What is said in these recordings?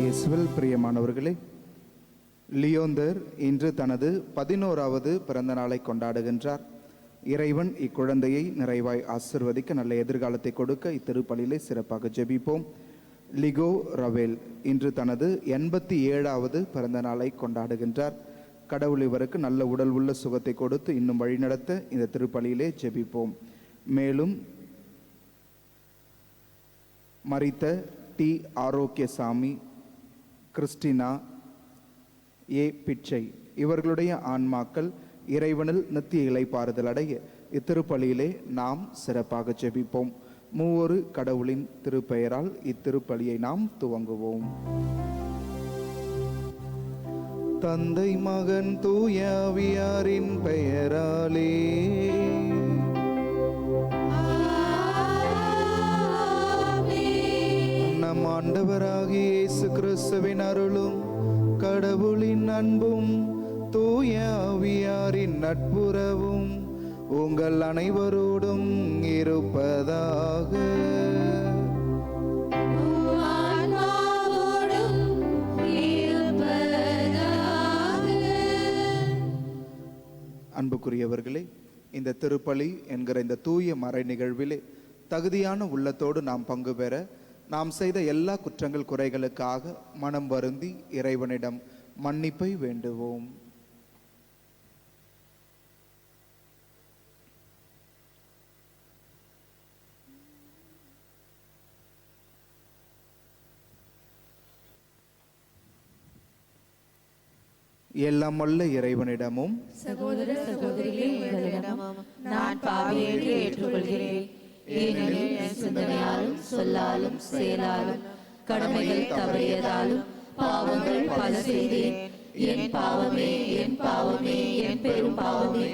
இயேசுவில் பிரியமானவர்களே, லியோந்தர் இன்று தனது 11வது பிறந்த நாளை கொண்டாடுகின்றார். இறைவன் இக்குழந்தையை நிறைவாய் ஆசிர்வதிக்க நல்ல எதிர்காலத்தை கொடுக்க இத்திருப்பலியிலே சிறப்பாக ஜெபிப்போம். லிகோ ரவேல் இன்று தனது 87வது பிறந்த நாளை கொண்டாடுகின்றார். கடவுள் இவருக்கு நல்ல உடல் உள்ள சுகத்தை கொடுத்து இன்னும் வழிநடத்த இந்த திருப்பலியிலே ஜெபிப்போம். மேலும் மரித்த டி ஆரோக்கியசாமி, கிறிஸ்டினா ஏ பிச்சை இவர்களுடைய ஆன்மாக்கள் இறைவனில் நித்திய இளைப்பாறுதல் அடைய இத்திருப்பலியிலே நாம் சிறப்பாக ஜெபிப்போம். மூவொரு கடவுளின் திருப்பெயரால் இத்திருப்பலியை நாம் துவங்குவோம். தந்தை, மகன், தூய ஆவியாரின் பெயராலே. நம் ஆண்டவராகிய இயேசு கிறிஸ்துவின் அருளும் கடவுளின் அன்பும் தூய ஆவியாரின் நட்புறவும் உங்கள் அனைவரோடும் இருப்பதாக. அன்புக்குரியவர்களே, இந்த திருப்பலி என்கிற இந்த தூய மறை நிகழ்விலே தகுதியான உள்ளத்தோடு நாம் பங்கு பெற நாம் செய்த எல்லா குற்றங்கள் குறைகளுக்காக மனம் வருந்தி இறைவனிடம் மன்னிப்பை வேண்டுவோம். எல்லாம் வல்ல இறைவனிடமும் சகோதர சகோதரிகளிடமும் நான் பாவியை ஏற்றுக்கொள்கிறேன். ஏனெனில் என் சிந்தனையாலும் சொல்லாலும் செயலாலும் கடமைகள் தவறியதாலும் பாவங்கள் பல செய்தேன். என் பாவமே, என் பாவமே, என் பெரும் பாவமே.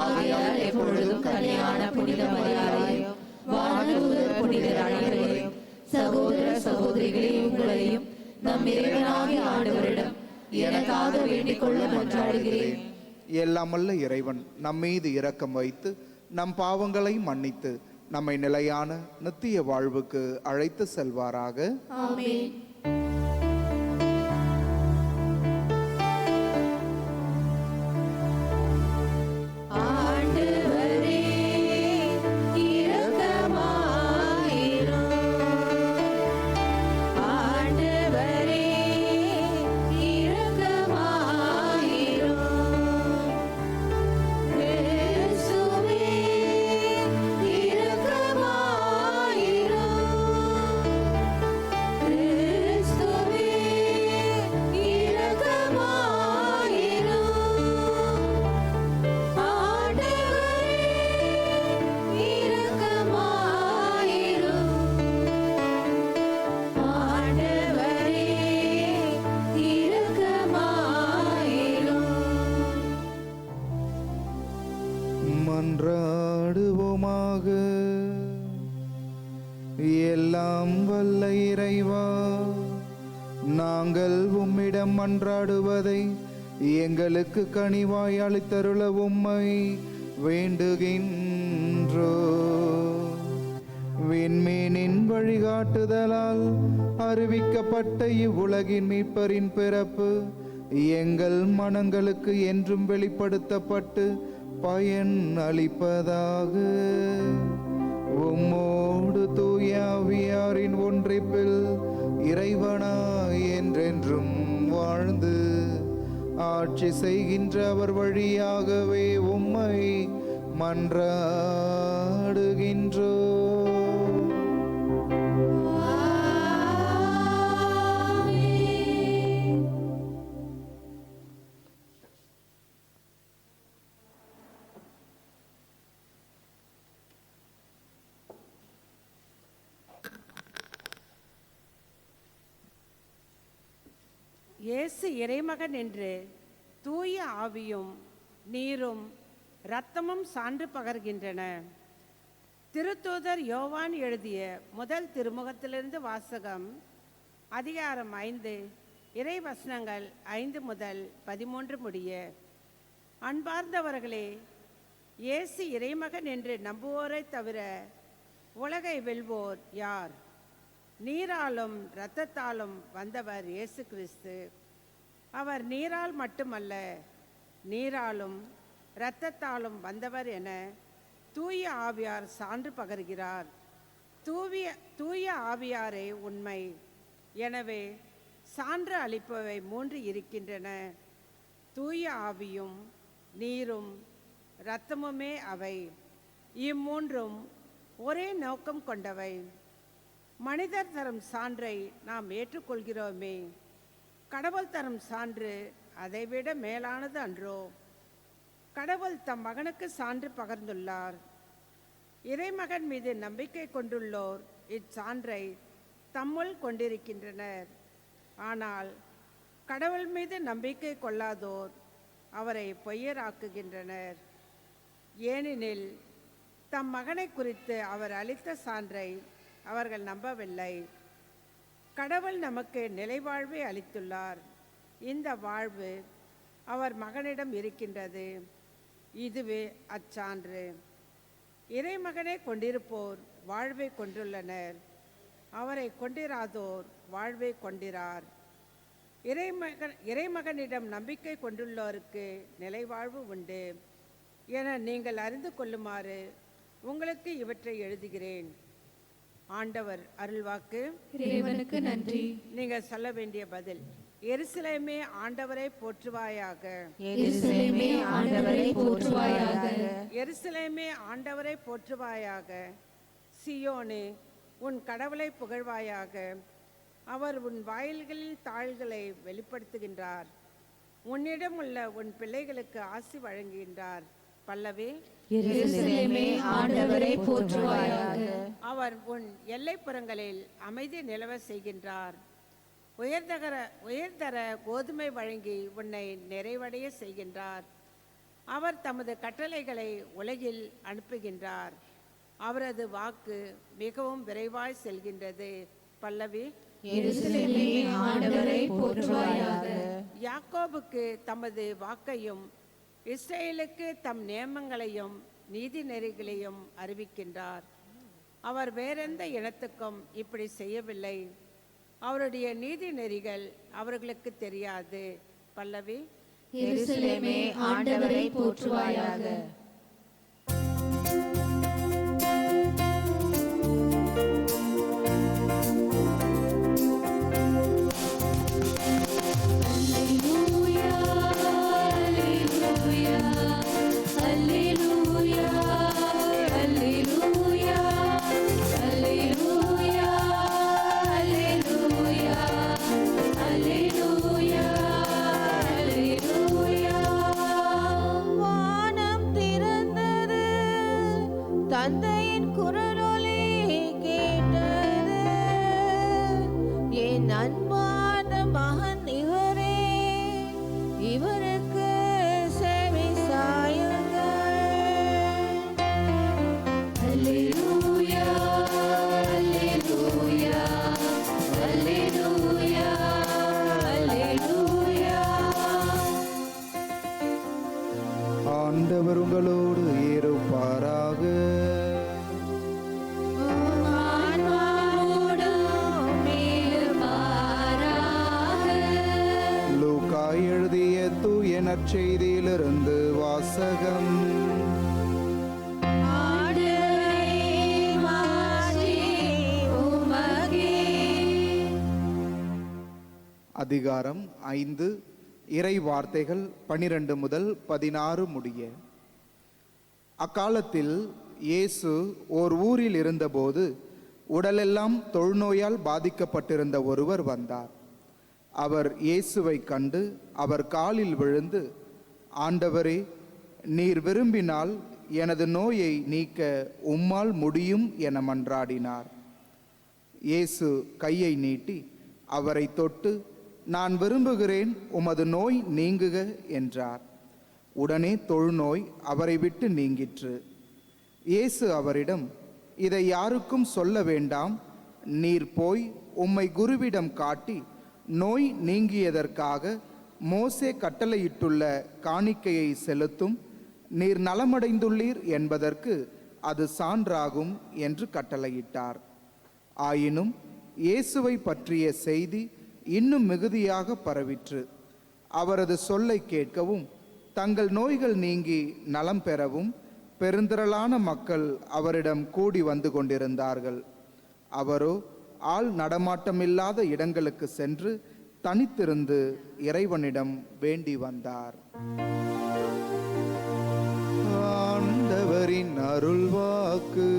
ஆகையால் எப்பொழுதும் கல்யாண புனித மரியாதையும் வானதூதர் புனிதர் அனைவரையும் சகோதர சகோதரிகளே உங்களையும் நம் இறைவனாகிய ஆண்டவரிடம் எனக்காக வேண்டிக் கொள்ள மன்றாடுகிறேன். எல்லாம் வல்ல இறைவன் நம் மீது இரக்கம் வைத்து நம் பாவங்களை மன்னித்து நம்மை நிலையான நித்திய வாழ்வுக்கு அழைத்து செல்வாராக. ஆமென். மன்றாடுவோமாக. எல்லாம் வல்ல இறைவா, நாங்கள் உம்மிடம் மன்றாடுவதை எங்களுக்கு கனிவாய் அளித்தருள உம்மை வேண்டுகின்றோ. விண்மீனின் வழிகாட்டுதலால் அறிவிக்கப்பட்ட இவ்வுலகின் மீட்பரின் பிறப்பு எங்கள் மனங்களுக்கு என்றும் வெளிப்படுத்தப்பட்டு பயன் அளிப்பதாக. உம்மோடு தூய ஆவியாரின் ஒன்றிப்பில் இறைவனாய் என்றென்றும் வாழ்ந்து ஆட்சி செய்கின்ற அவர் வழியாகவே உம்மை மன்றாடுகின்றோ. இயேசு இறைமகன் என்று தூய ஆவியும் நீரும் இரத்தமும் சான்று பகர்கின்றன. திருத்தூதர் யோவான் எழுதிய முதல் திருமுகத்திலிருந்து வாசகம். அதிகாரம் 5, இறை வசனங்கள் 5 முதல் 13 முடிய. அன்பார்ந்தவர்களே, இயேசு இறைமகன் என்று நம்புவோரை தவிர உலகை வெல்வோர் யார்? நீராலும் இரத்தத்தாலும் வந்தவர் இயேசு கிறிஸ்து. அவர் நீரால் மட்டுமல்ல, நீராலும் இரத்தத்தாலும் வந்தவர் என தூய ஆவியார் சான்று பகர்கிறார். தூய ஆவியாரே உண்மை. எனவே சான்று அளிப்பவை 3 இருக்கின்றன. தூய ஆவியும் நீரும் இரத்தமுமே அவை. இம்மூன்றும் ஒரே நோக்கம் கொண்டவை. மனிதர் தரும் சான்றை நாம் ஏற்றுக்கொள்கிறோமே, கடவுள் தரும் சான்று அதைவிட மேலானது அன்றோ? கடவுள் தம் மகனுக்கு சான்று பகர்ந்துள்ளார். இறைமகன் மீது நம்பிக்கை கொண்டுள்ளோர் இச்சான்றை தம்முள் கொண்டிருக்கின்றனர். ஆனால் கடவுள் மீது நம்பிக்கை கொள்ளாதோர் அவரை பொய்யராக்குகின்றனர். ஏனெனில் தம் மகனை குறித்து அவர் அளித்த சான்றை அவர்கள் நம்பவில்லை. கடவுள் நமக்கு நிலைவாழ்வை அளித்துள்ளார். இந்த வாழ்வு அவர் மகனிடம் இருக்கின்றது. இதுவே அச்சான்று. இறைமகனை கொண்டிருப்போர் வாழ்வை கொண்டுள்ளனர். அவரை கொண்டிராதோர் வாழ்வை கொண்டிரார். இறைமகனிடம் நம்பிக்கை கொண்டுள்ளோருக்கு நிலைவாழ்வு உண்டு என நீங்கள் அறிந்து கொள்ளுமாறு உங்களுக்கு இவற்றை எழுதுகிறேன். ஆண்டவர் அருள்வாக்கு. இறைவனுக்கு நன்றி. நீங்கள் சொல்ல வேண்டிய பதில்: எருசலேமே ஆண்டவரை போற்றுவாயாக. எருசலேமே ஆண்டவரை போற்றுவாயாக. எருசலேமே ஆண்டவரை போற்றுவாயாக. சியோனே உன் கடவுளை புகழ்வாயாக. அவர் உன் வாயில்களில் தாள்களை வெளிப்படுத்துகின்றார். உன்னிடம் உள்ள உன் பிள்ளைகளுக்கு ஆசி வழங்குகின்றார். பல்லவி: எருசலேமே ஆண்டவரை போற்றுவாயாக. அவர் உன் எல்லைப்புறங்களில் அமைதி நிலவ செய்கின்றார். உயர்தர கோதுமை வழங்கி உன்னை நிறைவடைய செய்கின்றார். அவர் தமது கட்டளைகளை உலகில் அனுப்புகின்றார். அவரது வாக்கு மிகவும் விரைவாய் செல்கின்றது. பல்லவி: எருசலேமே ஆண்டவரை போற்றுவாயாக. யாக்கோபுக்கு தமது வாக்கையும் இஸ்ரேலுக்கு தம் நியமங்களையும் நீதி நெறிகளையும் அறிவிக்கின்றார். அவர் வேறெந்த இனத்துக்கும் இப்படி செய்யவில்லை. அவருடைய நீதி நெறிகள் அவர்களுக்கு தெரியாது. பல்லவி: எருசலேமே ஆண்டவரை போற்றுவாயாக. தந்தையின் குரலொலி கேட்டது. என் அன்பான மகன் இவரே, இவருக்கு செவி சாயுங்கள். அல்லேலூயா, அல்லேலூயா, அல்லேலூயா, அல்லேலூயா. ஆண்டவர் உங்களோடு இருப்பாராக. லூக்கா எழுதிய தூய நற்செய்தியிலிருந்து வாசகம். ஆண்டவரே, அதிகாரம் 5 இறை வார்த்தைகள் 12 முதல் 16 முடிய. அக்காலத்தில் இயேசு ஓர் ஊரில் இருந்தபோது உடலெல்லாம் தொழுநோயால் பாதிக்கப்பட்டிருந்த ஒருவர் வந்தார். அவர் இயேசுவை கண்டு அவர் காலில் விழுந்து, ஆண்டவரே, நீர் விரும்பினால் எனது நோயை நீக்க உம்மால் முடியும் என மன்றாடினார். இயேசு கையை நீட்டி அவரை தொட்டு, நான் விரும்புகிறேன், உமது நோய் நீங்குக என்றார். உடனே தொழுநோய் அவரை விட்டு நீங்கிற்று. இயேசு அவரிடம், இதை யாருக்கும் சொல்ல வேண்டாம், நீர் போய் உம்மை குருவிடம் காட்டி நோய் நீங்கியதற்காக மோசே கட்டளையிட்டுள்ள காணிக்கையை செலுத்தும், நீர் நலமடைந்துள்ளீர் என்பதற்கு அது சான்றாகும் என்று கட்டளையிட்டார். ஆயினும் இயேசுவை பற்றிய செய்தி இன்னும் மிகுதியாக பரவிற்று. அவரது சொல்லை கேட்கவும் தங்கள் நோய்கள் நீங்கி நலம் பெறவும் பெருந்திரளான மக்கள் அவரிடம் கூடி வந்து கொண்டிருந்தார்கள். அவரோ ஆள் நடமாட்டமில்லாத இடங்களுக்கு சென்று தனித்திருந்து இறைவனிடம் வேண்டி வந்தார். ஆண்டவரின் அருள்வாக்கு.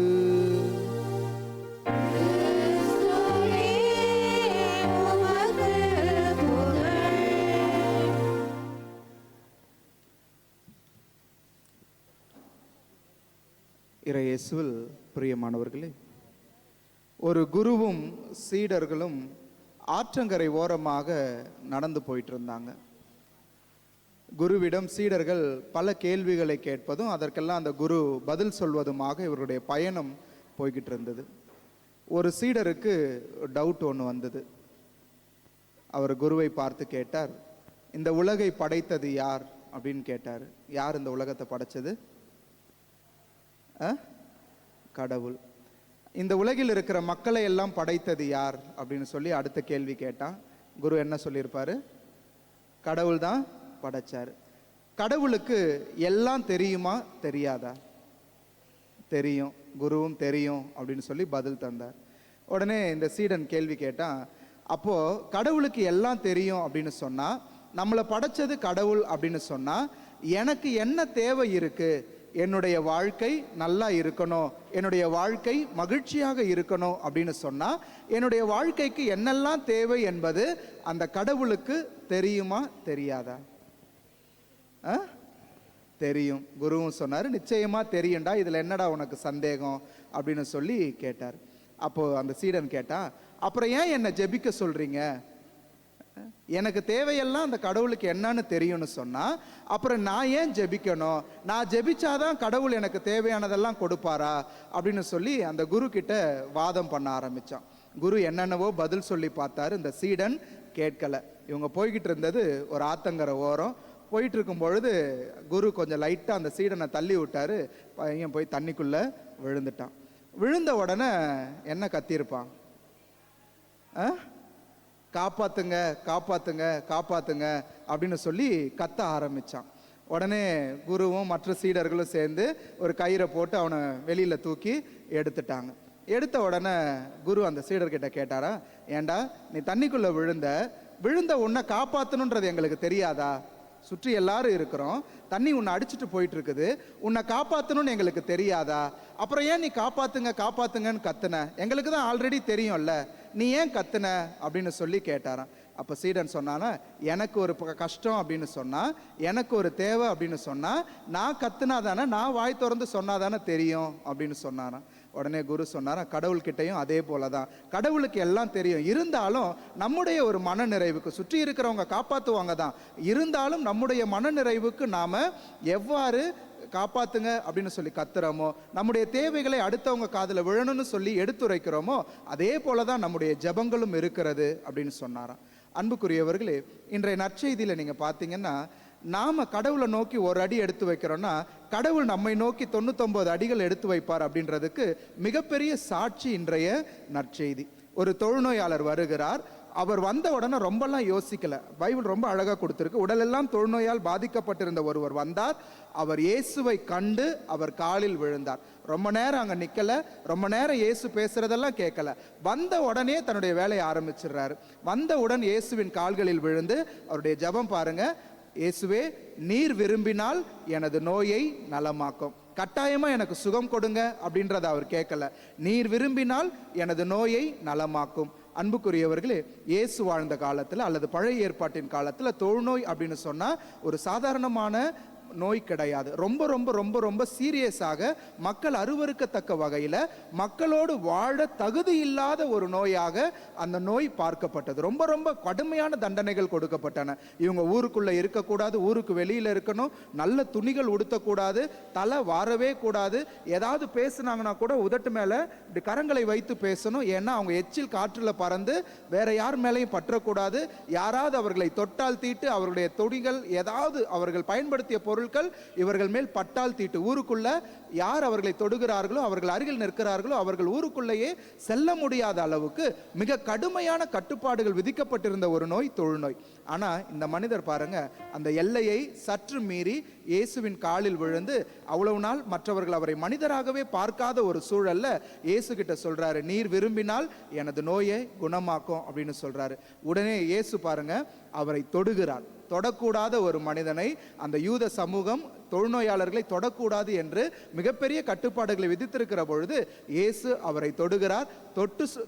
இறையேசுவில் பிரியமானவர்களே, ஒரு குருவும் சீடர்களும் ஆற்றங்கரை ஓரமாக நடந்து போயிட்டு இருந்தாங்க. குருவிடம் சீடர்கள் பல கேள்விகளை கேட்பதும் அதற்கெல்லாம் அந்த குரு பதில் சொல்வதுமாக இவருடைய பயணம் போய்கிட்டு இருந்தது. ஒரு சீடருக்கு டவுட் ஒன்று வந்தது. அவர் குருவை பார்த்து கேட்டார், இந்த உலகை படைத்தது யார் அப்படின்னு கேட்டார். யார் இந்த உலகத்தை படைச்சது? கடவுள். இந்த உலகில் இருக்கிற மக்களை எல்லாம் படைத்தது யார் அப்படின்னு சொல்லி அடுத்த கேள்வி கேட்டான். குரு என்ன சொல்லியிருப்பாரு? கடவுள் தான் படைச்சாரு. கடவுளுக்கு எல்லாம் தெரியுமா தெரியாதா? தெரியும், குருவும் தெரியும் அப்படின்னு சொல்லி பதில் தந்தார். உடனே இந்த சீடன் கேள்வி கேட்டான், அப்போ கடவுளுக்கு எல்லாம் தெரியும் அப்படின்னு சொன்னா, நம்மளை படைச்சது கடவுள் அப்படின்னு சொன்னா, எனக்கு என்ன தேவை இருக்கு? என்னுடைய வாழ்க்கை நல்லா இருக்கணும், என்னுடைய வாழ்க்கை மகிழ்ச்சியாக இருக்கணும் அப்படின்னு சொன்னா, என்னுடைய வாழ்க்கைக்கு என்னெல்லாம் தேவை என்பது அந்த கடவுளுக்கு தெரியுமா தெரியாதா? தெரியும். குருவும் சொன்னார், நிச்சயமா தெரியும்டா, இதுல என்னடா உனக்கு சந்தேகம் அப்படின்னு சொல்லி கேட்டார். அப்போ அந்த சீடன் கேட்டா, அப்புறம் ஏன் என்னை ஜெபிக்க சொல்றீங்க? எனக்கு தேவையெல்லாம் அந்த கடவுளுக்கு என்னன்னு தெரியும்னு சொன்னா, அப்புறம் நான் ஏன் ஜெபிக்கணும்? நான் ஜெபிச்சாதான் கடவுள் எனக்கு தேவையானதெல்லாம் கொடுப்பாரா அப்படின்னு சொல்லி அந்த குரு கிட்ட வாதம் பண்ண ஆரம்பிச்சான். குரு என்னென்னவோ பதில் சொல்லி பார்த்தாரு. இந்த சீடன் கேட்கல. இவங்க போய்கிட்டு இருந்தது ஒரு ஆத்தங்கரை ஓரம். போயிட்டு இருக்கும் பொழுது குரு கொஞ்சம் லைட்டா அந்த சீடனை தள்ளி விட்டாரு. பையன் போய் தண்ணிக்குள்ள விழுந்துட்டான். விழுந்த உடனே என்ன கத்தியிருப்பான்? காப்பாத்துங்க காப்பாத்துங்க காப்பாத்துங்க அப்படின்னு சொல்லி கத்த ஆரம்பிச்சான். உடனே குருவும் மற்ற சீடர்களும் சேர்ந்து ஒரு கயிறை போட்டு அவனை வெளியில தூக்கி எடுத்துட்டாங்க. எடுத்த உடனே குரு அந்த சீடர்கிட்ட கேட்டாரா, ஏண்டா நீ தண்ணிக்குள்ள விழுந்த உன்னை காப்பாத்தணுன்றது எங்களுக்கு தெரியாதா? சுற்றி எல்லாரும் இருக்கிறோம், தண்ணி உன்னை அடிச்சுட்டு போயிட்டு இருக்குது, உன்னை காப்பாற்றணும்னு எங்களுக்கு தெரியாதா? அப்புறம் ஏன் நீ காப்பாத்துங்க காப்பாத்துங்கன்னு கத்துன? எங்களுக்கு தான் ஆல்ரெடி தெரியும்ல, நீ ஏன் கத்துன அப்படின்னு சொல்லி கேட்டாராம். அப்போ சீடன் சொன்னானா, எனக்கு ஒரு கஷ்டம் அப்படின்னு சொன்னா, எனக்கு ஒரு தேவை அப்படின்னு சொன்னா, நான் கத்துனா தானே, நான் வாய் திறந்து சொன்னாதானே தெரியும் அப்படின்னு சொன்னாராம். உடனே குரு சொன்னாரா, கடவுள்கிட்டையும் அதே போலதான், கடவுளுக்கு எல்லாம் தெரியும், இருந்தாலும் நம்முடைய ஒரு மன நிறைவுக்கு, சுற்றி இருக்கிறவங்க காப்பாற்றுவாங்க தான், இருந்தாலும் நம்முடைய மன நிறைவுக்கு நாம எவ்வாறு காப்பாத்துங்க அப்படின்னு சொல்லி கத்துறோமோ, நம்முடைய தேவைகளை அடுத்தவங்க காதுல விழணும்னு சொல்லி எடுத்துரைக்கிறோமோ, அதே போலதான் நம்முடைய ஜெபங்களும் இருக்கிறது அப்படின்னு சொன்னாராம். அன்புக்குரியவர்களே, இன்றைய நற்செய்தியில நீங்க பாத்தீங்கன்னா, நாம கடவுளை நோக்கி ஒரு அடி எடுத்து வைக்கிறோம்னா, கடவுள் நம்மை நோக்கி 99 அடிகள் எடுத்து வைப்பார் அப்படின்றதுக்கு மிகப்பெரிய சாட்சி இன்றைய நற்செய்தி. ஒரு தொழுநோயாளர் வருகிறார். அவர் வந்த உடனே ரொம்பலாம் யோசிக்கல. பைபிள் ரொம்ப அழகாக கொடுத்துருக்கு. உடலெல்லாம் தொழுநோயால் பாதிக்கப்பட்டிருந்த ஒருவர் வந்தார். அவர் இயேசுவை கண்டு அவர் காலில் விழுந்தார். ரொம்ப நேரம் அங்கே நிற்கல, ரொம்ப நேரம் இயேசு பேசுறதெல்லாம் கேட்கல. வந்த உடனே தன்னுடைய வேலையை ஆரம்பிச்சிடுறாரு. வந்தவுடன் இயேசுவின் கால்களில் விழுந்து அவருடைய ஜெபம் பாருங்க. இயேசுவே, நீர் விரும்பினால் எனது நோயை நலமாக்கும். கட்டாயமா எனக்கு சுகம் கொடுங்க அப்படின்றத அவர் கேட்கல. நீர் விரும்பினால் எனது நோயை நலமாக்கும். அன்புக்குரியவர்களே, இயேசு வாழ்ந்த காலத்தில் அல்லது பழைய ஏற்பாட்டின் காலத்தில் தொழுநோய் அப்படின்னு சொன்னா ஒரு சாதாரணமான நோய் கிடையாது. ரொம்ப ரொம்ப ரொம்ப ரொம்ப சீரியஸாக மக்கள் அருவருக்கத்தக்க வகையில் மக்களோடு வாழ தகுதி இல்லாத ஒரு நோயாக அந்த நோய் பார்க்கப்பட்டது. ரொம்ப ரொம்ப கடுமையான தண்டனைகள் கொடுக்கப்பட்டன. இவங்க ஊருக்குள்ள இருக்கக்கூடாது, ஊருக்கு வெளியில இருக்கணும், நல்ல துணிகள் உடுத்தக்கூடாது, தலை வாரவே கூடாது, ஏதாவது பேசுனாங்கன்னா கூட உதட்டு மேல இப்படி கரங்களை வைத்து பேசணும். ஏன்னா அவங்க எச்சில் காற்றுல பறந்து வேற யார் மேலையும் பற்றக்கூடாது. யாராவது அவர்களை தொட்டால் தீட்டு, அவர்களுடைய துணிகள் ஏதாவது அவர்கள் பயன்படுத்திய பொருட்கள் இவர்கள் மேல் பட்டால் தீட்டு. ஊருக்குள்ள யார் அவர்களை தொடுகிறார்களோ, அவர்கள் அருகில் நிற்கிறார்களோ, அவர்கள் ஊருக்குள்ளேயே செல்ல முடியாத அளவுக்கு மிக கடுமையான கட்டுப்பாடுகள் விதிக்கப்பட்டிருந்த ஒரு நோய் தொழுநோய். ஆனா இந்த மனிதர் பாருங்க, அந்த எல்லையை சற்று மீறி இயேசுவின் காலில் விழுந்து அவ்வளவு நாள் மற்றவர்கள் அவரை மனிதராகவே பார்க்காத ஒரு சூழல்ல இயேசு கிட்ட சொல்றாரு, நீர் விரும்பினால் எனது நோயை குணமாக்கும் அப்படின்னு சொல்றாரு. உடனே இயேசு பாருங்க அவரை தொடுகிறார். தொடக்கூடாத ஒரு மனிதனை அந்த யூத சமூகம் தொழுநோயாளர்களை தொடக்கூடாது என்று மிகப்பெரிய கட்டுப்பாடுகளை விதித்திருக்கிற பொழுது இயேசு அவரை தொடுகிறார்.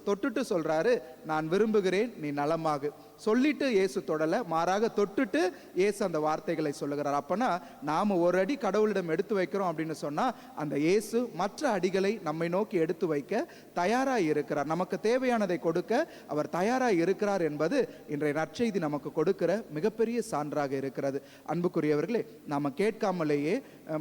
தொட்டுட்டு சொல்றாரு, நான் விரும்புகிறேன், நீ நலமாகு. சொல்லிட்டு இயேசு தொடல, மாறாக தொட்டுட்டு இயேசு அந்த வார்த்தைகளை சொல்லுகிறார். அப்பனா நாம ஒரு அடி கடவுளிடம் எடுத்து வைக்கிறோம் அப்படின்னு சொன்னா அந்த இயேசு மற்ற அடிகளை நம்மை நோக்கி எடுத்து வைக்க தயாராக இருக்கிறார். நமக்கு தேவையானதை கொடுக்க அவர் தயாராக இருக்கிறார் என்பது இன்றைய நற்செய்தி நமக்கு கொடுக்கிற மிகப்பெரிய சான்றாக இருக்கிறது. அன்புக்குரியவர்களே, நாம கேட்காமலேயே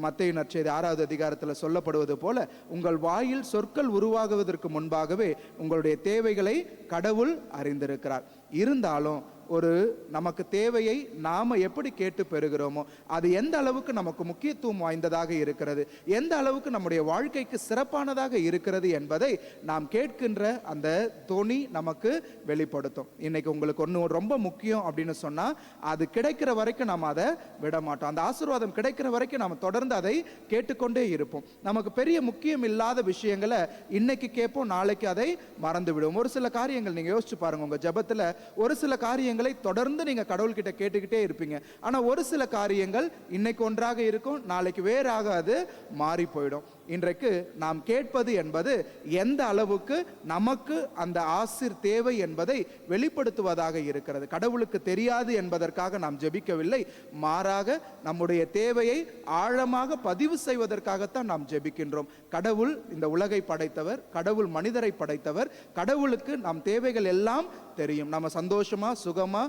மத்தேயு நற்செய்தி 6வது அதிகாரத்தில் சொல்லப்படுவது போல உங்கள் வாயில் சொற்கள் உருவாகுவதற்கு முன்பாகவே உங்களுடைய தேவைகளை கடவுள் அறிந்திருக்கிறார். இருந்தாலும் ஒரு நமக்கு தேவையை நாம எப்படி கேட்டு பெறுகிறோமோ அது எந்த அளவுக்கு நமக்கு முக்கியத்துவம் வாய்ந்ததாக இருக்கிறது, எந்த அளவுக்கு நம்முடைய வாழ்க்கைக்கு சிறப்பானதாக இருக்கிறது என்பதை நாம் கேட்கின்ற அந்த தொனி நமக்கு வெளிப்படுத்தும். இன்னைக்கு உங்களுக்கு ஒன்று ரொம்ப முக்கியம் அப்படின்னு சொன்னா அது கிடைக்கிற வரைக்கும் நாம் அதை விட மாட்டோம். அந்த ஆசீர்வாதம் கிடைக்கிற வரைக்கும் நாம் தொடர்ந்து அதை கேட்டுக்கொண்டே இருப்போம். நமக்கு பெரிய முக்கியம் இல்லாத விஷயங்களை இன்னைக்கு கேட்போம், நாளைக்கு அதை மறந்து விடுவோம். ஒரு சில காரியங்கள் நீங்க யோசிச்சு பாருங்க, உங்க ஜெபத்துல ஒரு சில காரியங்களை தொடர்ந்து நீங்க கடவுள்கிட்ட கேட்டுக்கிட்டே இருப்பீங்க. ஆனா ஒரு சில காரியங்கள் இன்னைக்கு ஒன்றாக இருக்கும், நாளைக்கு வேறாக அது மாறி போயிடும். இன்றைக்கு நாம் கேட்பது என்பது எந்த அளவுக்கு நமக்கு அந்த ஆசீர் தேவை என்பதை வெளிப்படுத்துவதாக இருக்கிறது. கடவுளுக்கு தெரியாது என்பதற்காக நாம் ஜெபிக்கவில்லை, மாறாக நம்முடைய தேவையை ஆழமாக பதிவு செய்வதற்காகத்தான் நாம் ஜெபிக்கின்றோம். கடவுள் இந்த உலகை படைத்தவர், கடவுள் மனிதரை படைத்தவர், கடவுளுக்கு நம் தேவைகள் எல்லாம் தெரியும். நம்ம சந்தோஷமா சுகமா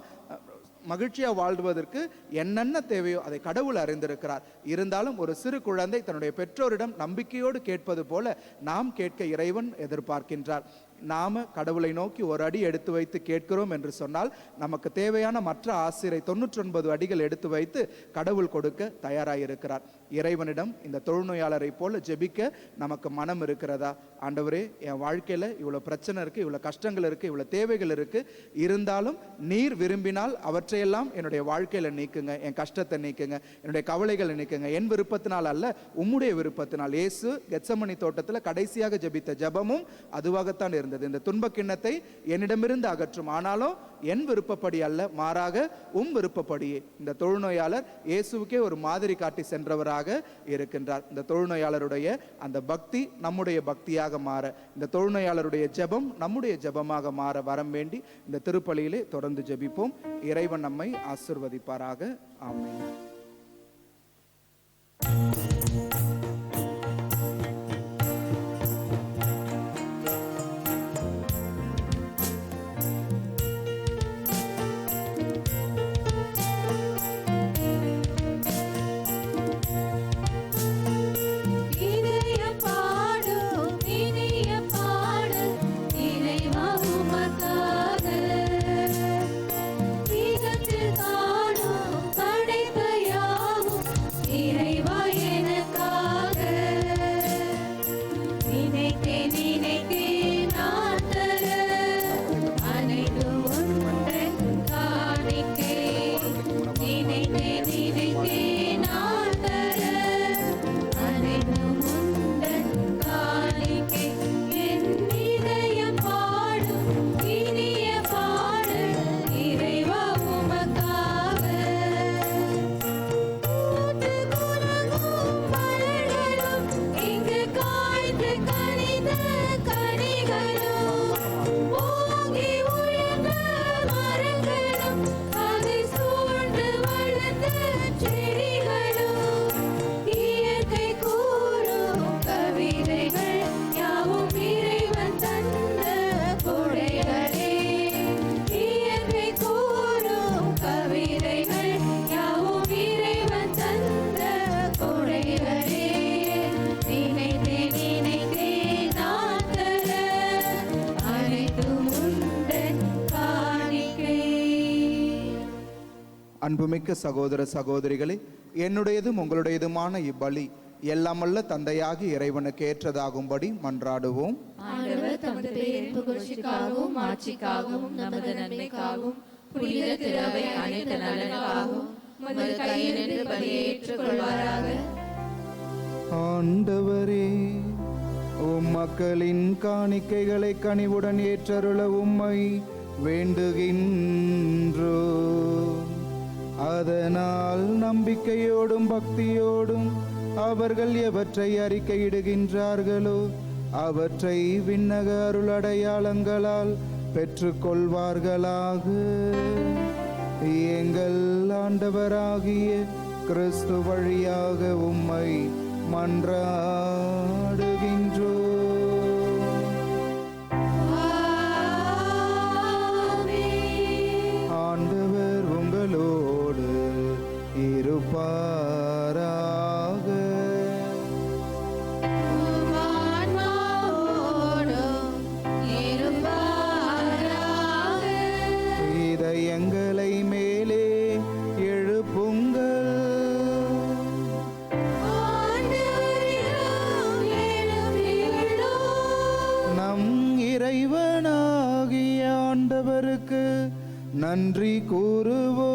மகிழ்ச்சியா வாழ்வதற்கு என்னென்ன தேவையோ அதை கடவுள் அறிந்திருக்கிறார். இருந்தாலும் ஒரு சிறு குழந்தை தன்னுடைய பெற்றோரிடம் நம்பிக்கையோடு கேட்பது போல நாம் கேட்க இறைவன் எதிர்பார்க்கின்றார். நாம கடவுளை நோக்கி ஒரு அடி எடுத்து வைத்து கேட்கிறோம் என்று சொன்னால் நமக்கு தேவையான மற்ற ஆசிரை 99 அடிகள் எடுத்து வைத்து கடவுள் கொடுக்க தயாராயிருக்கிறார். இறைவனிடம் இந்த தொழுநோயாளரை போல ஜெபிக்க நமக்கு மனம் இருக்கிறதா? ஆண்டவரே, என் வாழ்க்கையில இவ்வளவு பிரச்சனை இருக்கு, இவ்வளவு கஷ்டங்கள் இருக்கு, இவ்வளவு தேவைகள் இருக்கு, இருந்தாலும் நீர் விரும்பினால் அவற்றையெல்லாம் என்னுடைய வாழ்க்கையில நீக்குங்க, என் கஷ்டத்தை நீக்குங்க, என்னுடைய கவலைகளை நீக்குங்க. என் விருப்பத்தினால் அல்ல, உம்முடைய விருப்பத்தினால். இயேசு கெத்சமனி தோட்டத்தில் கடைசியாக ஜெபித்த ஜெபமும் அதுவாகத்தான் இருந்தது. இந்த துன்ப கிண்ணத்தை என்னிடமிருந்து அகற்றும், ஆனாலும் என் விருப்பப்படி அல்ல, மாறாக உம் விருப்பப்படியே. இந்த தொழுநோயாளர் இயேசுவுக்கே ஒரு மாதிரி காட்டி சென்றவராக இருக்கின்றார். இந்த தொழுநோயாளருடைய அந்த பக்தி நம்முடைய பக்தியாக மாற, இந்த தொழுநோயாளருடைய ஜெபம் நம்முடைய ஜெபமாக மாற வரம் வேண்டி இந்த திருப்பலியிலே தொடர்ந்து ஜெபிப்போம். இறைவன் நம்மை ஆசீர்வதிப்பாராக. ஆமென். இறைவா என அன்புமிக்க சகோதர சகோதரிகளே, என்னுடையதும் உங்களுடையதுமான இப்பலி எல்லாமல்ல தந்தையாகி இறைவனுக்கு ஏற்றதாகும்படி மன்றாடுவோம். ஆண்டவர் தமது பேரின் புகழ்ச்சிக்காகவும் ஆட்சிக்காகவும் நமது நன்மைக்காகவும் புனித திரவை அனைத்து நலனுக்காகவும் உமது கையிலிருந்து பலியை ஏற்றுக்கொள்வாராக. ஆண்டவரே, மக்களின் காணிக்கைகளை கனிவுடன் ஏற்றருள உம்மை வேண்டுகின்றோ. அதனால் நம்பிக்கையோடும் பக்தியோடும் அவர்கள் எவற்றை அறிக்கையிடுகின்றார்களோ அவற்றை விண்ணக அருளடையாளங்களால் பெற்றுக்கொள்வார்களாக. எங்கள் ஆண்டவராகிய கிறிஸ்து வழியாக உம்மை மன்றாடுகின்றோ. ஆண்டவர் உங்களோடு இருப்பாராக. இதயங்களை மேலே எழுப்புங்கள். நம் இறைவனாகிய ஆண்டவருக்கு நன்றி கூறுவோம்.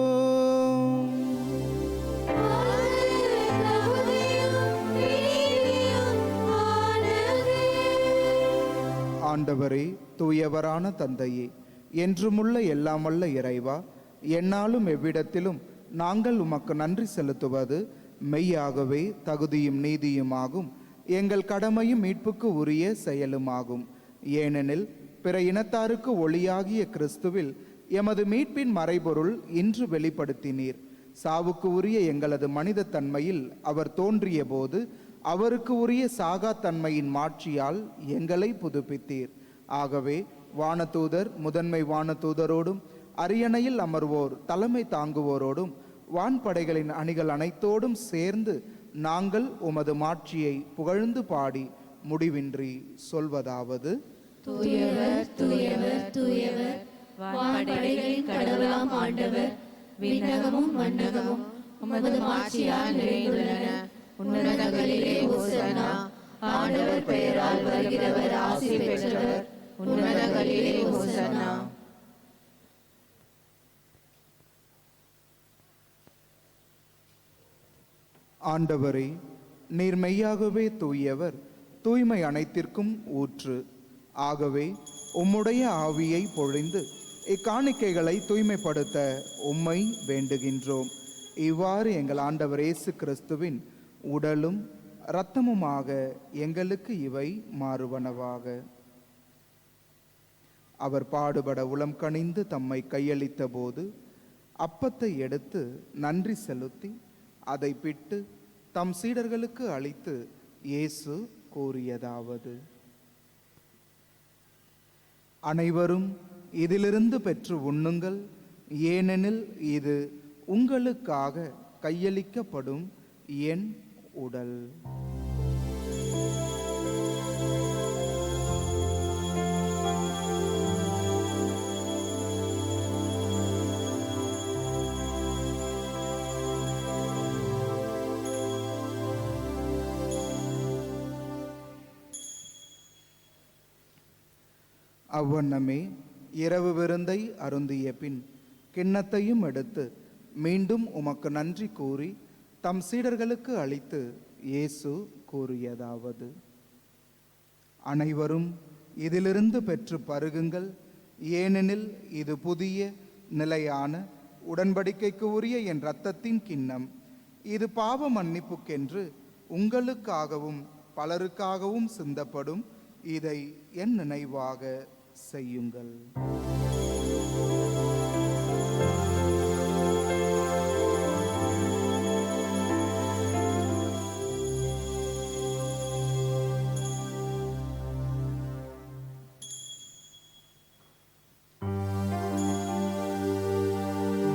ஆண்டவரே, தூயவரான தந்தையே, என்றுமுள்ள எல்லாமல்ல இறைவா, எந்நாளும் எவ்விடத்திலும் நாங்கள் உமக்கு நன்றி செலுத்துவது மெய்யாகவே தகுதியும் நீதியுமாகும், எங்கள் கடமையும் மீட்புக்கு உரிய செயலுமாகும். ஏனெனில் பிற இனத்தாருக்கு ஒளியாகிய கிறிஸ்துவில் எமது மீட்பின் மறைபொருள் இன்று வெளிப்படுத்தினீர். சாவுக்கு உரிய எங்களது மனித தன்மையில் அவர் தோன்றிய போது அவருக்கு உரிய சாகா தன்மையின் மாட்சியால் எங்களை புதுப்பித்தீர். ஆகவே வானதூதர் முதன்மை வானதூதரோடும் அரியணையில் அமர்வோர் தலைமை தாங்குவோரோடும் வான்படைகளின் அணிகள் அனைத்தோடும் சேர்ந்து நாங்கள் உமது மாட்சியை புகழ்ந்து பாடி முடிவின்றி சொல்வதாவது: தூயவர் தூயவர் தூயவர், வான்படைகளின் கடவுளாம் ஆண்டவர். விண்ணகமும் மண்ணகமும் உமது மாட்சியால் நிறைந்துள்ளன. உன்னதங்களிலே ஓசன்னா. ஆண்டவர் பெயரால் வருகிறவர் ஆசி பெற்றவர். உன்னதங்களிலே ஓசன்னா. ஆண்டவரே, நீர் மெய்யாகவே தூயவர், தூய்மை அனைத்திற்கும் ஊற்று. ஆகவே உம்முடைய ஆவியை பொழிந்து இக்காணிக்கைகளை தூய்மைப்படுத்த உம்மை வேண்டுகின்றோம். இவ்வாறு எங்கள் ஆண்டவர் இயேசு கிறிஸ்துவின் உடலும் இரத்தமுமாக எங்களுக்கு இவை மாறுவனவாக. அவர் பாடுபட உளம் கனிந்து தம்மை கையளித்த போது அப்பத்தை எடுத்து நன்றி செலுத்தி அதை பிட்டு தம் சீடர்களுக்கு அளித்து இயேசு கூறியதாவது: அனைவரும் இதிலிருந்து பெற்று உண்ணுங்கள், ஏனெனில் இது உங்களுக்காக கையளிக்கப்படும் என் உடல். அவ்வண்ணமே இரவு விருந்தை அருந்திய பின் கிண்ணத்தையும் எடுத்து மீண்டும் உமக்கு நன்றி கூறி தம் சீடர்களுக்கு அளித்து இயேசு கூறியதாவது: அனைவரும் இதிலிருந்து பெற்று பருகுங்கள், ஏனெனில் இது புதிய நிலையான உடன்படிக்கைக்கு உரிய என் இரத்தத்தின் கிண்ணம். இது பாவ மன்னிப்புக்கென்று உங்களுக்காகவும் பலருக்காகவும் சிந்தப்படும். இதை என் நினைவாக செய்யுங்கள்.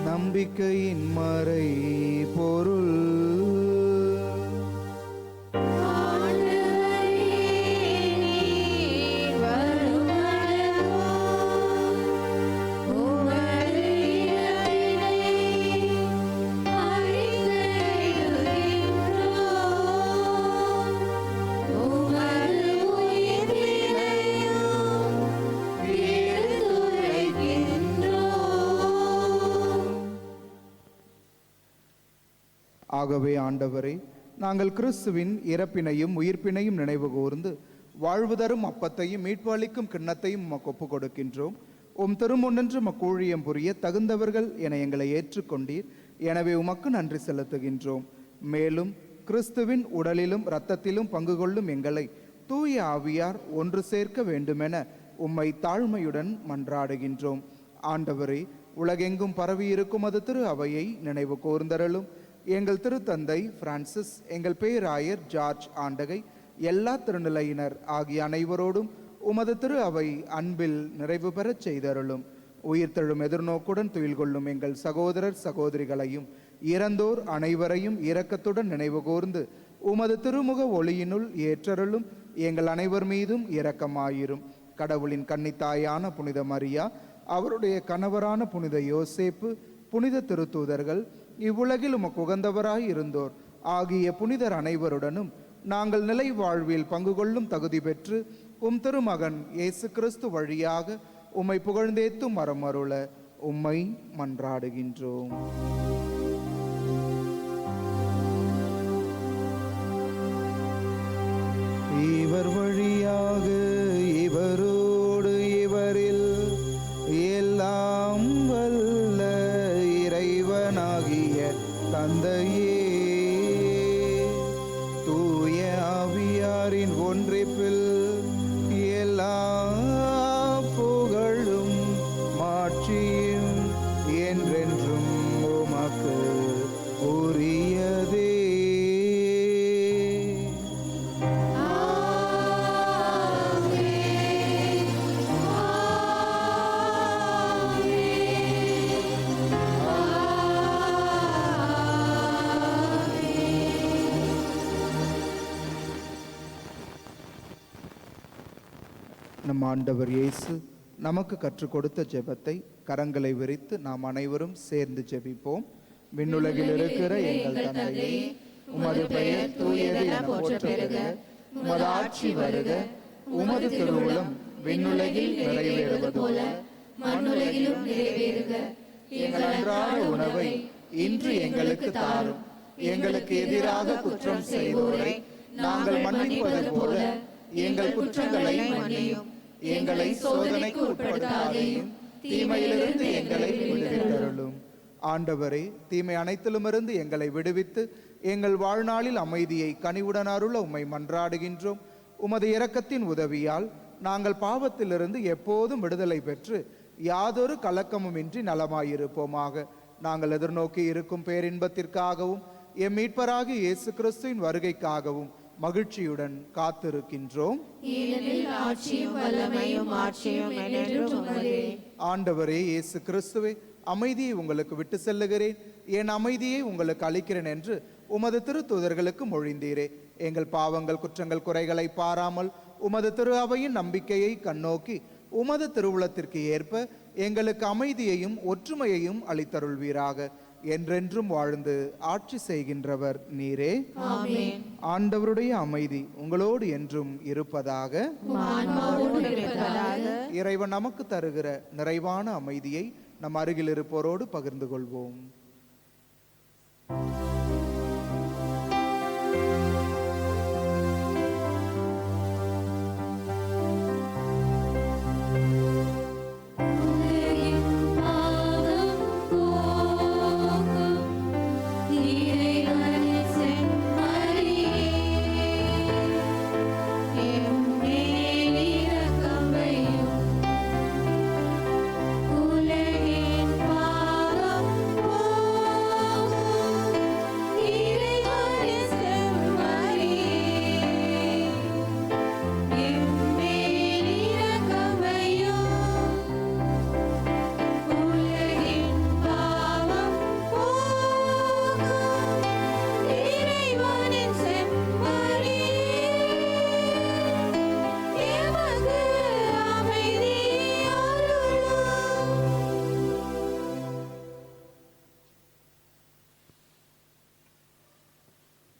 நம்பிக்கையின் மறை பொருள். ஆகவே ஆண்டவரே, நாங்கள் கிறிஸ்துவின் இறப்பினையும் உயிர்ப்பினையும் நினைவு கூர்ந்து வாழ்வு தரும் அப்பத்தையும் மீட்பு அளிக்கும் கிண்ணத்தையும் உமக்கு ஒப்புக் கொடுக்கின்றோம். உம் திருமுன்னின்று ஊழியம் புரிய தகுந்தவர்கள் என எங்களை ஏற்றுக்கொண்டீர். எனவே உமக்கு நன்றி செலுத்துகின்றோம். மேலும் கிறிஸ்துவின் உடலிலும் இரத்தத்திலும் பங்கு கொள்ளும் எங்களை தூய ஆவியார் ஒன்று சேர்க்க வேண்டுமென உம்மை தாழ்மையுடன் மன்றாடுகின்றோம். ஆண்டவரே, உலகெங்கும் பரவியிருக்கும் அது திரு அவையை நினைவு கூர்ந்தருளும். எங்கள் திருத்தந்தை பிரான்சிஸ், எங்கள் பேராயர் ஜார்ஜ் ஆண்டகை, எல்லா திருநிலையினர் ஆகிய அனைவரோடும் உமது திரு அவை அன்பில் நிறைவு பெறச் செய்தருளும். உயிர்த்தெழும் எதிர்நோக்குடன் துயில் கொள்ளும் எங்கள் சகோதரர் சகோதரிகளையும் இறந்தோர் அனைவரையும் இரக்கத்துடன் நினைவு கூர்ந்து உமது திருமுக ஒளியினுள் ஏற்றருளும். எங்கள் அனைவர் மீதும் இரக்கமாயிரும். கடவுளின் கன்னித்தாயான புனித மரியா, அவருடைய கணவரான புனித யோசேப்பு, புனித திருத்தூதர்கள், இவ்வுலகில் உமக்கு உகந்தவராய் இருந்தோர் ஆகிய புனிதர் அனைவருடனும் நாங்கள் நிலை வாழ்வில் பங்கு கொள்ளும் தகுதி பெற்று உம் திருமகன் இயேசு கிறிஸ்து வழியாக உம்மை புகழ்ந்தேத்தும் மரமருள உம்மை மன்றாடுகின்றோம். இவர் வழியாக இவரோடு இவரில் எல்லாம் வல்ல இறைவனாகிய தந்தையே, தூய ஆவியாரின் ஒன்றிப்பில் எல்லா புகழும் மாட்சியும் என்றென்றும் உமக்கு உரியதே. நம் ஆண்டவர் இயேசு நமக்கு கற்றுக் கொடுத்த ஜெபத்தை கரங்களை விரித்து நாம் அனைவரும் சேர்ந்து ஜெபிப்போம். விண்ணுலகில் இருக்கிற எங்கள் தந்தையே, உமது பெயர் தூயது என போற்ற பெறுக. உமது ஆட்சி வருக. உமது திருவுளம் விண்ணுலகில் நிறைவேறுவது போல மண்ணுலகிலும் நிறைவேறுக. எங்கள் அன்றாட உணவை இன்று எங்களுக்கு தாரும். எங்களுக்கு எதிராக குற்றம் செய்வோரை நாங்கள் மன்னிப்பது போல எங்கள் குற்றங்களை மன்னியும். எங்களை சோதனைக்கு உட்படுத்தாதேயும், தீமையிலிருந்து எங்களை விடுவித்தருளும். ஆண்டவரே, தீமை அனைத்திலுமிருந்து எங்களை விடுவித்து எங்கள் வாழ்நாளில் அமைதியை கனிவுடன் அருள உம்மை மன்றாடுகின்றோம். உமது இரக்கத்தின் உதவியால் நாங்கள் பாவத்திலிருந்து எப்போதும் விடுதலை பெற்று யாதொரு கலக்கமுமின்றி நலமாயிருப்போமாக. நாங்கள் எதிர்நோக்கி இருக்கும் பேரின்பத்திற்காகவும் எம் மீட்பராகிய இயேசு கிறிஸ்துவின் வருகைக்காகவும் மகிழ்ச்சியுடன் காத்திருக்கின்றோம். ஆண்டவரே இயேசு கிறிஸ்துவே, அமைதியை உங்களுக்கு விட்டு செல்லுகிறேன், என் அமைதியை உங்களுக்கு அளிக்கிறேன் என்று உமது திருத்தூதர்களுக்கு மொழிந்தீரே. எங்கள் பாவங்கள் குற்றங்கள் குறைகளை பாராமல் உமது திரு அவையின் நம்பிக்கையை கண்ணோக்கி உமது திருவுளத்திற்கு ஏற்ப எங்களுக்கு அமைதியையும் ஒற்றுமையையும் அளித்தருள்வீராக. என்றென்றும் வாழ்ந்து ஆட்சி செய்கின்றவர் நீரே. ஆண்டவருடைய அமைதி உங்களோடு என்றும் இருப்பதாக. இறைவன் நமக்கு தருகிற நிறைவான அமைதியை நம் அருகில் இருப்போரோடு பகிர்ந்து கொள்வோம்.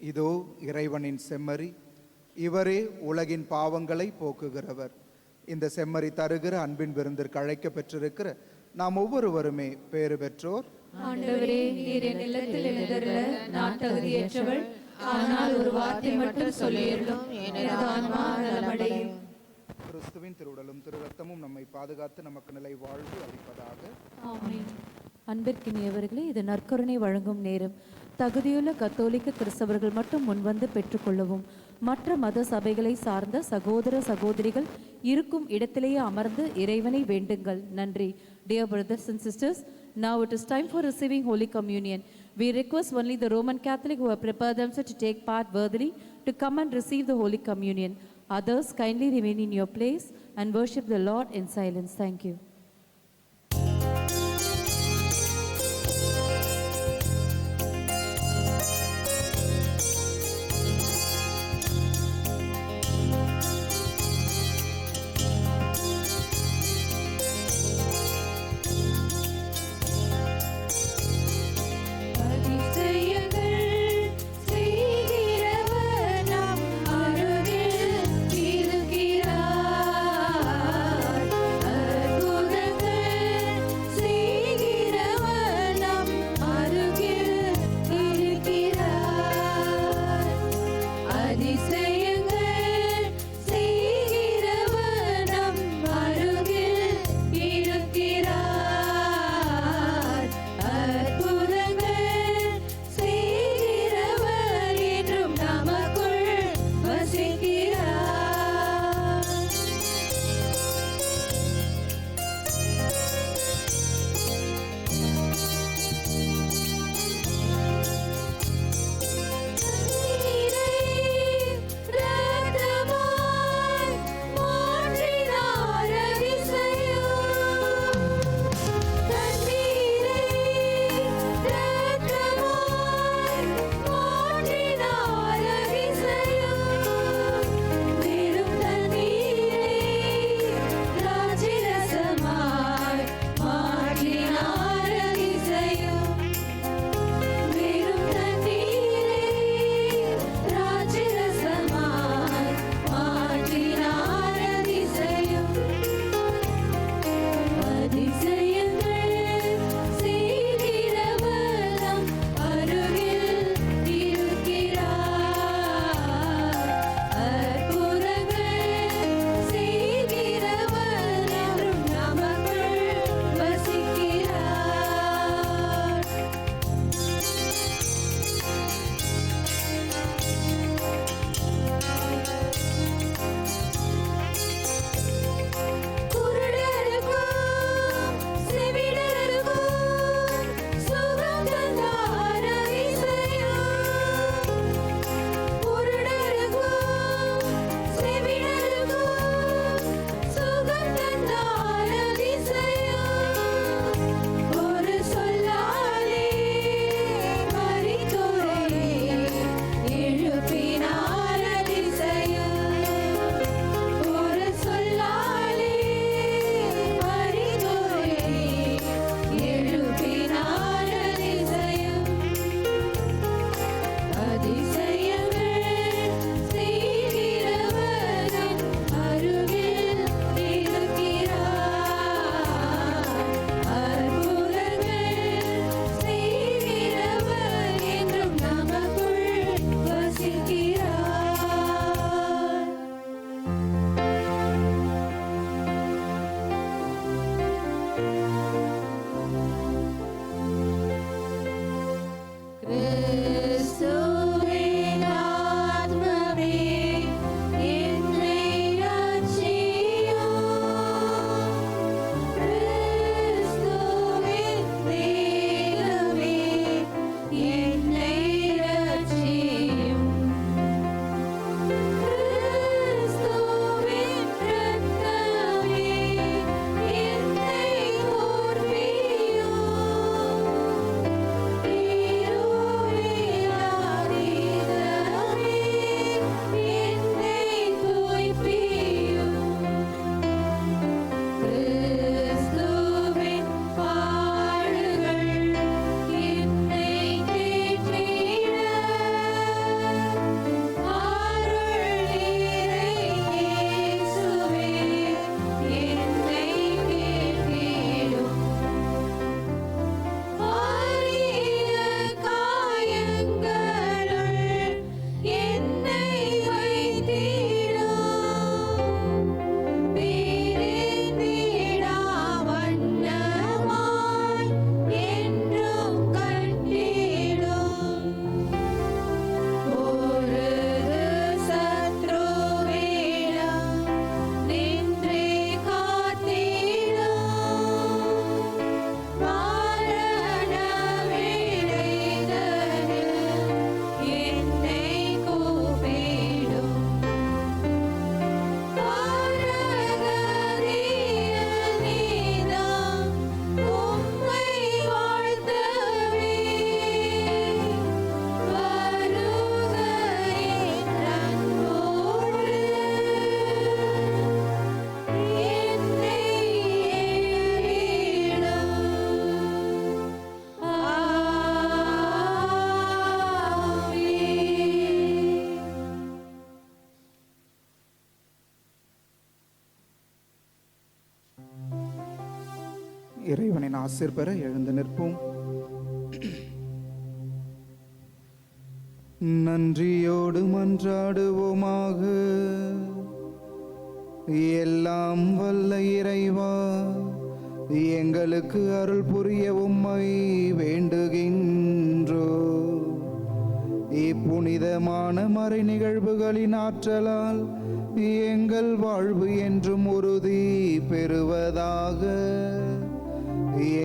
இதோ இறைவனின் செம்மறி, இவரே உலகின் பாவங்களை போக்குகிறவர். இந்த செம்மறி தருகிற அன்பின் விருந்திற்கு அழைக்க பெற்றிருக்கிற நாம் ஒவ்வொருவருமே பேறு பெற்றோர். ஆண்டவரே, நீர் என் இல்லத்தில் எழுந்தருள நான் தகுதியற்றவள். ஆனால் ஒரு வார்த்தை மட்டும் சொல்லியிருந்தும் எனது ஆன்மா நலமடையும். கிறிஸ்துவின் திருவுடலும் திரு ரத்தமும் நம்மை பாதுகாத்து நமக்கு நிலை வாழ்வு அளிப்பதாக. ஆமென். அன்பிற்கினியவர்களே, இது நற்கருணை வழங்கும் நேரம். தகுதியுள்ள கத்தோலிக்க கிறிஸ்தவர்கள் மட்டும் முன்வந்து பெற்றுக்கொள்ளவும். மற்ற மத சபைகளை சார்ந்த சகோதர சகோதரிகள் இருக்கும் இடத்திலேயே அமர்ந்து இறைவனை வேண்டுங்கள். நன்றி. Dear brothers and sisters, now it is time for receiving Holy Communion. We request only the Roman Catholic who have prepared themselves to take part worthily to come and receive the Holy Communion. Others, kindly remain in your place and worship the Lord in silence. Thank you. அற்புதங்கள் இறைவனின் ஆசீர் பெற எழுந்து நிற்போம். நன்றியோடு மன்றாடுவோமாக. எல்லாம் வல்ல இறைவா, எங்களுக்கு அருள் புரிய உம்மை வேண்டுகின்றோ. இப்புனிதமான மறை நிகழ்வுகளின் ஆற்றலால் எங்கள் வாழ்வு என்றும் உறுதி பெறுவதாக.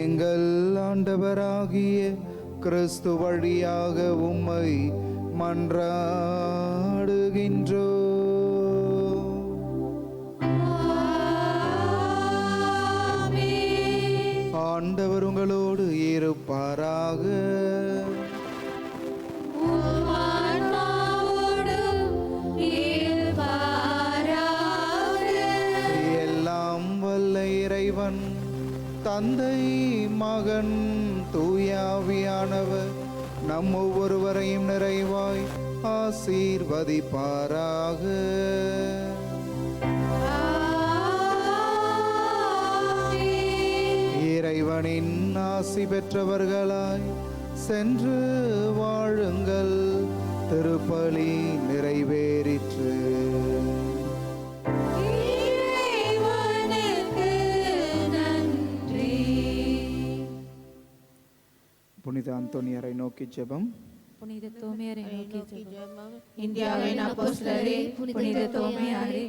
எங்கள் ஆண்டவராகிய கிறிஸ்து வழியாக உம்மை மன்றாடுகின்றோ. ஆண்டவர் உங்களோடு இருப்பாராக. எல்லாம் வல்ல இறைவன் தந்தை, மகன், தூயாவியானவர் நம் ஒவ்வொருவரையும் நிறைவாய் ஆசீர்வதிப்பாராக. இறைவனின் ஆசி பெற்றவர்களாய் சென்று வாழுங்கள். திருப்பலி நிறைவேறிற்று. புனித அந்தோனியரை நோக்கி ஜெபம். புனித தோமையரை நோக்கி ஜெபம். இந்தியாவின் அப்போஸ்தலரே, புனித தோமையாரே,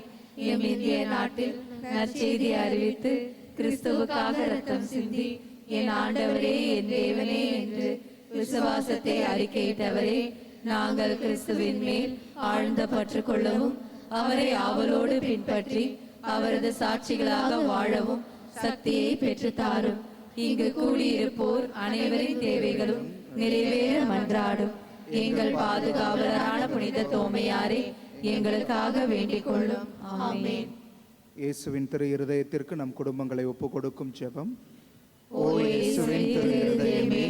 எம் இந்திய நாட்டில் நற்செய்தி அறிவித்து கிறிஸ்துவுக்காக ரத்தம் சிந்தி என் ஆண்டவரே, என் தேவனே என்று விசுவாசத்தை அறிக்கையிட்டவரே, நாங்கள் கிறிஸ்துவின் மேல் ஆழ்ந்த பற்று கொள்ளவும் அவரை ஆவலோடு பின்பற்றி அவரது சாட்சிகளாக வாழவும் சக்தியை பெற்றுத்தாரும். இங்கு கூடியிருப்போர் அனைவரின் தேவைகளும் நிறைவேற மன்றாடும் எங்கள் பாதுகாவலரான புனித தோமையாரே, எங்களுக்காக வேண்டிக் கொள்ளும். ஆமென். இயேசுவின் திரு இருதயத்திற்கு நம் குடும்பங்களை ஒப்புக் கொடுக்கும் ஜெபம். ஓ இயேசுவின் திரு இருதயமே,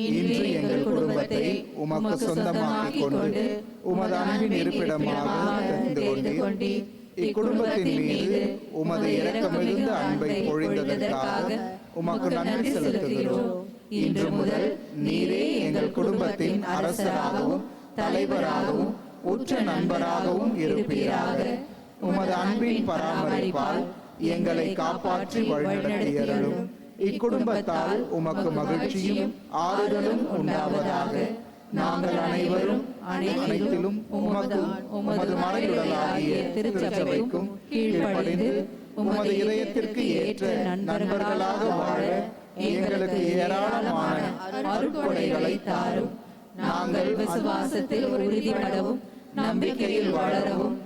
இன்று எங்கள் குடும்பத்தை உமக்கு சொந்தமாக்கிக் கொண்டு உமது அன்பின் இருப்பிடமாக தெரிந்து கொண்டீர். இக்குடும்பத்தின் மீது உமது இரக்கமிகுந்த அன்பை பொழிந்ததற்காக உமக்கு நன்றி செலுத்துகிறோம். இன்று முதல் நீரே எங்கள் குடும்பத்தின் அரசராகவும் தலைவராகவும் உற்ற நண்பராகவும் இருப்பீராக. உமது அன்பின் பராமரிப்பால் எங்களை காப்பாற்றி வழிநடத்தியருளும். இக்குடும்பத்தால் உமக்கு மகிழ்ச்சியும் ஆறுதலும் உண்டாவதாக. நாங்கள் அனைவரும் அனைத்திலும் உமது மறையுடலாகிய திருச்சபைக்கும் கீழ்ப்படிந்து உமது இதயத்திற்கு ஏற்ற நண்பர்களாக வாழ எங்களுக்கு ஏராளமான அருட்கொடைகளை தாரும். நாங்கள் விசுவாசத்தில் உறுதிப்படவும் நம்பிக்கையில் வளரவும்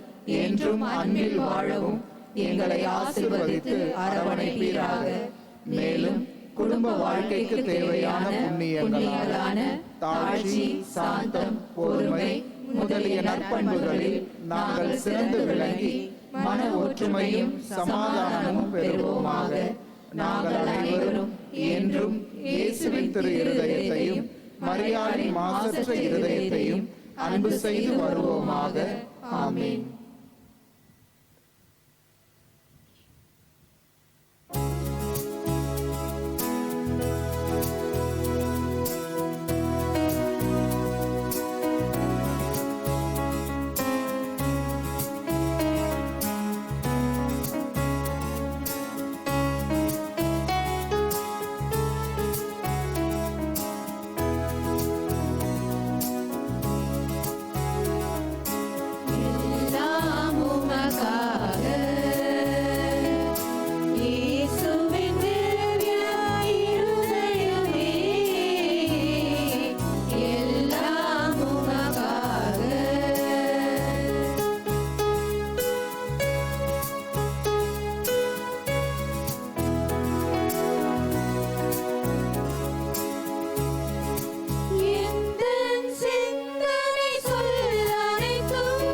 என்றும் அன்பில் வாழவும் எங்களை ஆசீர்வதித்து அரவணைப்பீராக. மேலும் குடும்ப வாழ்க்கைக்கு தேவையான புண்ணியங்களான தாழ்ச்சி, சாந்தம், பொறுமை முதலிய நற்பண்புகளில் நாங்கள் சிறந்து விளங்கி மன ஒற்றுமையும் சமாதானமும் பெறுவோமாக. நாங்கள் அனைவரும் என்றும் இயேசுவின் திரு இருதயத்தையும் மரியாளின் மாசற்ற இருதயத்தையும் அன்பு செய்து வருவோமாக. ஆமென். எந்தன் சிந்தனை சொல் அனைத்தும்